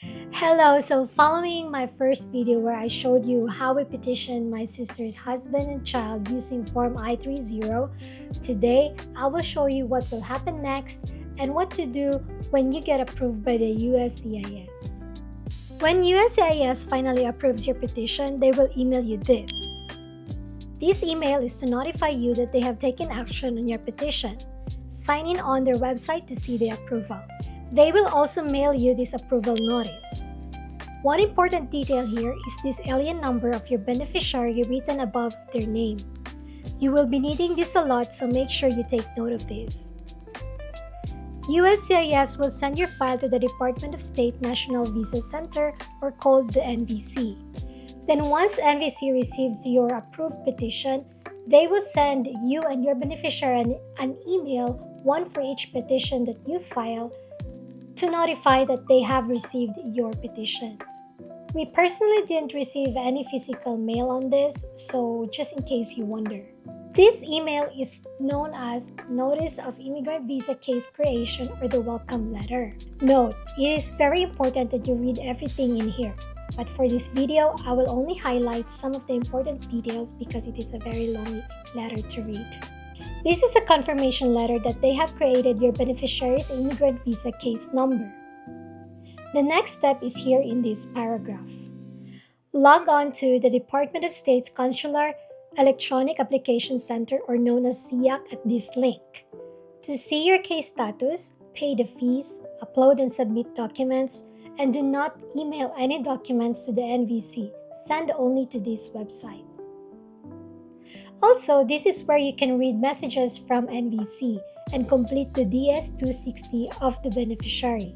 Hello, so following my first video where I showed you how I petitioned my sister's husband and child using Form I-130, today I will show you what will happen next and what to do when you get approved by the USCIS. When USCIS finally approves your petition, they will email you this. This email is to notify you that they have taken action on your petition. Sign in on their website to see the approval. They will also mail you this approval notice. One important detail here is this alien number of your beneficiary written above their name. You will be needing this a lot, so make sure you take note of this. USCIS will send your file to the Department of State National Visa Center, or called the NVC. Then once NVC receives your approved petition, they will send you and your beneficiary an email, one for each petition that you file, to notify that they have received your petitions. We personally didn't receive any physical mail on this, so just in case you wonder. This email is known as Notice of Immigrant Visa Case Creation, or the Welcome Letter. Note, it is very important that you read everything in here. But for this video, I will only highlight some of the important details because it is a very long letter to read. This is a confirmation letter that they have created your beneficiary's immigrant visa case number. The next step is here in this paragraph. Log on to the Department of State's Consular Electronic Application Center, or known as CEAC, at this link. To see your case status, pay the fees, upload and submit documents, and do not email any documents to the NVC. Send only to this website. Also, this is where you can read messages from NVC and complete the DS-260 of the beneficiary.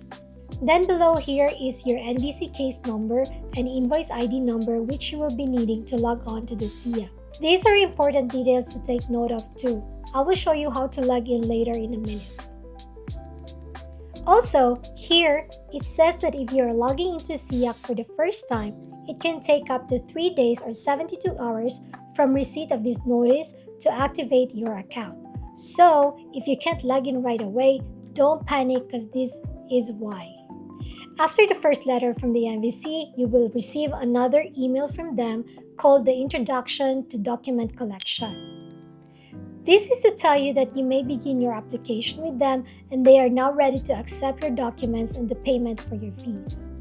Then below here is your NVC case number and invoice ID number, which you will be needing to log on to the CEAC. These are important details to take note of too. I will show you how to log in later in a minute. Also, here, it says that if you are logging into CEAC for the first time, it can take up to 3 days or 72 hours from receipt of this notice to activate your account. So, if you can't log in right away, don't panic because this is why. After the first letter from the NVC, you will receive another email from them called the Introduction to Document Collection. This is to tell you that you may begin your application with them and they are now ready to accept your documents and the payment for your fees.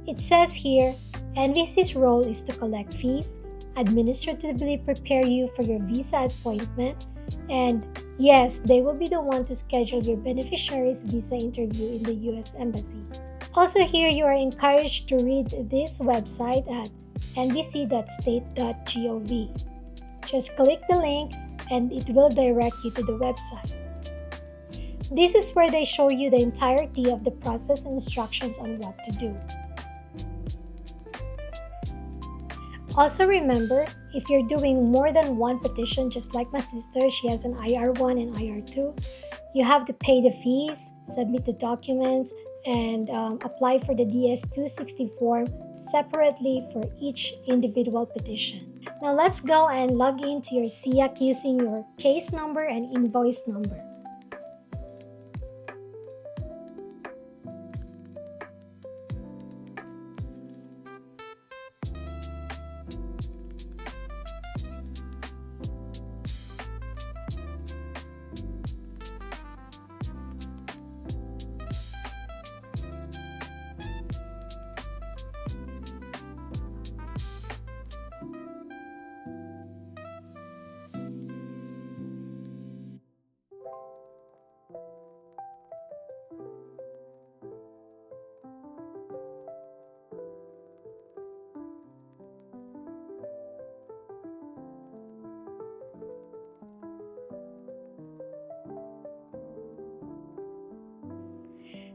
It says here, NVC's role is to collect fees, administratively prepare you for your visa appointment, and yes, they will be the one to schedule your beneficiary's visa interview in the US Embassy. Also here, you are encouraged to read this website at nvc.state.gov. Just click the link and it will direct you to the website. This is where they show you the entirety of the process and instructions on what to do. Also remember, if you're doing more than one petition, just like my sister, she has an IR1 and IR2, you have to pay the fees, submit the documents, and apply for the DS-260 form separately for each individual petition. Now let's go and log into your CEAC using your case number and invoice number.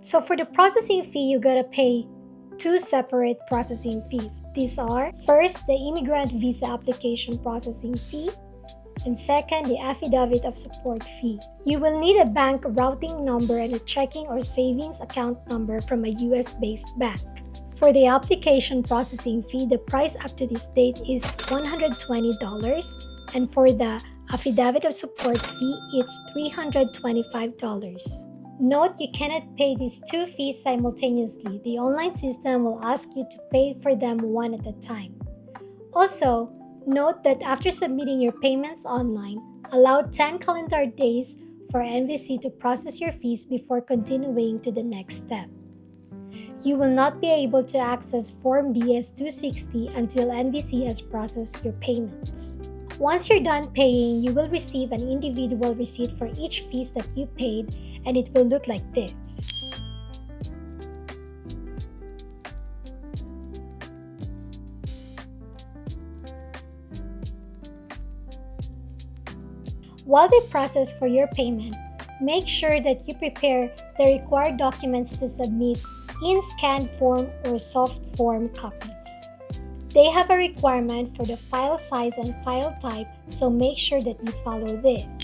So for the processing fee, you gotta pay 2 separate processing fees. These are, first, the immigrant visa application processing fee, and second, the Affidavit of Support fee. You will need a bank routing number and a checking or savings account number from a US-based bank. For the application processing fee, the price up to this date is $120, and for the Affidavit of Support fee, it's $325. Note you cannot pay these two fees simultaneously. The online system will ask you to pay for them one at a time. Also, note that after submitting your payments online, allow 10 calendar days for NVC to process your fees before continuing to the next step. You will not be able to access Form DS-260 until NVC has processed your payments. Once you're done paying, you will receive an individual receipt for each fees that you paid, and it will look like this. While they process for your payment, make sure that you prepare the required documents to submit in scanned form or soft form copies. They have a requirement for the file size and file type, so make sure that you follow this.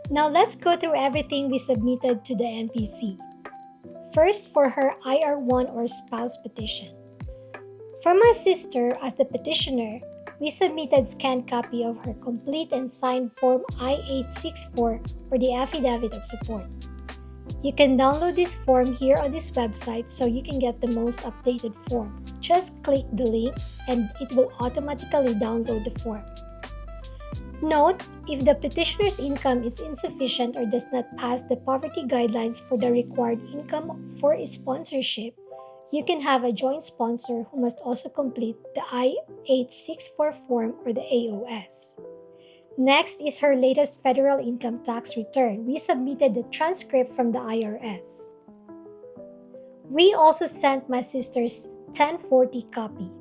Now let's go through everything we submitted to the NVC. First, for her IR1 or spouse petition. For my sister, as the petitioner, we submitted scanned copy of her complete and signed Form I-864 or the Affidavit of Support. You can download this form here on this website so you can get the most updated form. Just click the link and it will automatically download the form. Note, if the petitioner's income is insufficient or does not pass the poverty guidelines for the required income for a sponsorship, you can have a joint sponsor who must also complete the I-864 form or the AOS. Next is her latest federal income tax return. We submitted the transcript from the IRS. We also sent my sister's 1040 copy,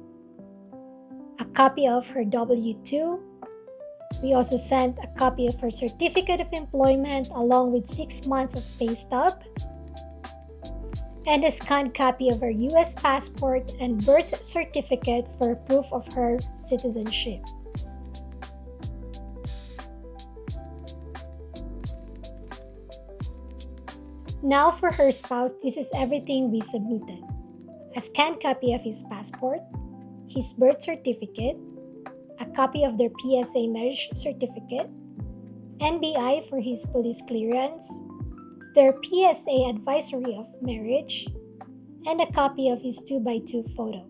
a copy of her W-2. We also sent a copy of her certificate of employment along with 6 months of pay stub, and a scanned copy of her US passport and birth certificate for proof of her citizenship. Now for her spouse, this is everything we submitted. A scanned copy of his passport, his birth certificate, a copy of their PSA marriage certificate, NBI for his police clearance, their PSA advisory of marriage, and a copy of his 2x2 photo.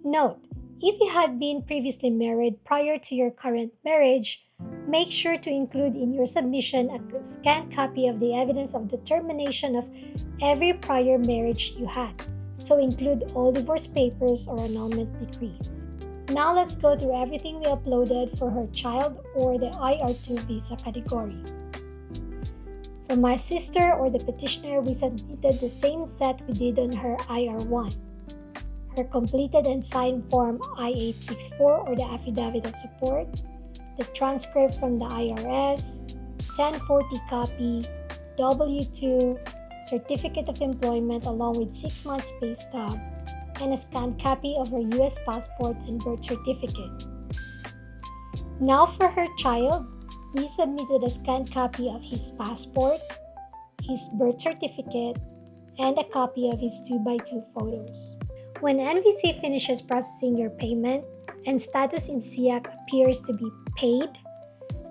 Note, if you had been previously married prior to your current marriage, make sure to include in your submission a scanned copy of the evidence of the termination of every prior marriage you had. So include all divorce papers or annulment decrees. Now let's go through everything we uploaded for her child or the IR2 visa category. For my sister or the petitioner, we submitted the same set we did on her IR1. Her completed and signed Form I-864 or the Affidavit of Support, the transcript from the IRS, 1040 copy, W-2, certificate of employment along with 6 months pay stub, and a scanned copy of her US passport and birth certificate. Now for her child, we submitted a scanned copy of his passport, his birth certificate, and a copy of his 2x2 photos. When NVC finishes processing your payment and status in CEAC appears to be paid,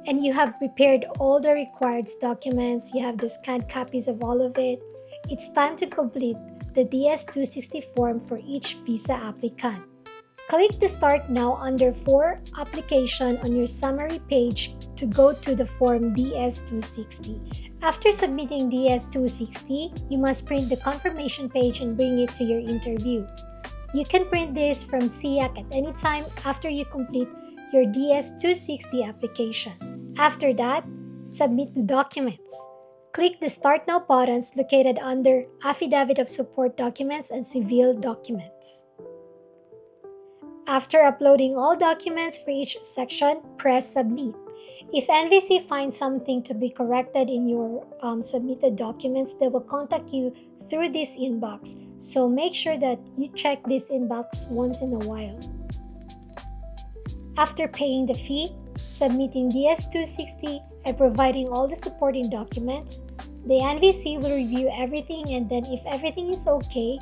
and you have prepared all the required documents, you have the scanned copies of all of it, it's time to complete the DS-260 form for each visa applicant. Click the Start Now under For Application on your summary page to go to the form DS-260. After submitting DS-260, you must print the confirmation page and bring it to your interview. You can print this from CEAC at any time after you complete your DS-260 application. After that, submit the documents. Click the Start Now buttons located under Affidavit of Support documents and Civil documents. After uploading all documents for each section, press Submit. If NVC finds something to be corrected in your submitted documents, they will contact you through this inbox. So make sure that you check this inbox once in a while. After paying the fee, submitting DS-260, and providing all the supporting documents, The NVC will review everything, and then if everything is okay,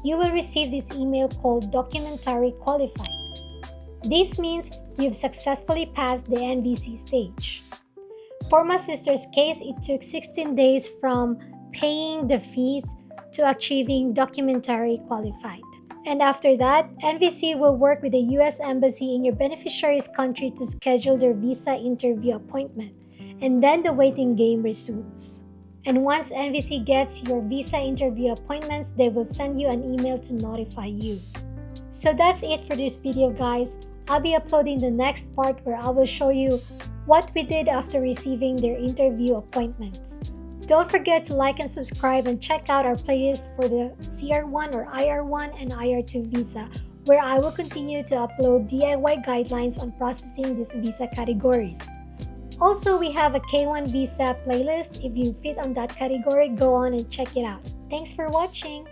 you will receive this email called Documentary Qualified. This means you've successfully passed the NVC stage. For my sister's case, it took 16 days from paying the fees to achieving Documentary Qualified. And after that, NVC will work with the US Embassy in your beneficiary's country to schedule their visa interview appointment. And then the waiting game resumes. And once NVC gets your visa interview appointments, they will send you an email to notify you. So that's it for this video, guys. I'll be uploading the next part where I will show you what we did after receiving their interview appointments. Don't forget to like and subscribe, and check out our playlist for the CR1 or IR1 and IR2 visa, where I will continue to upload DIY guidelines on processing these visa categories. Also, we have a K1 visa playlist. If you fit on that category, go on and check it out. Thanks for watching!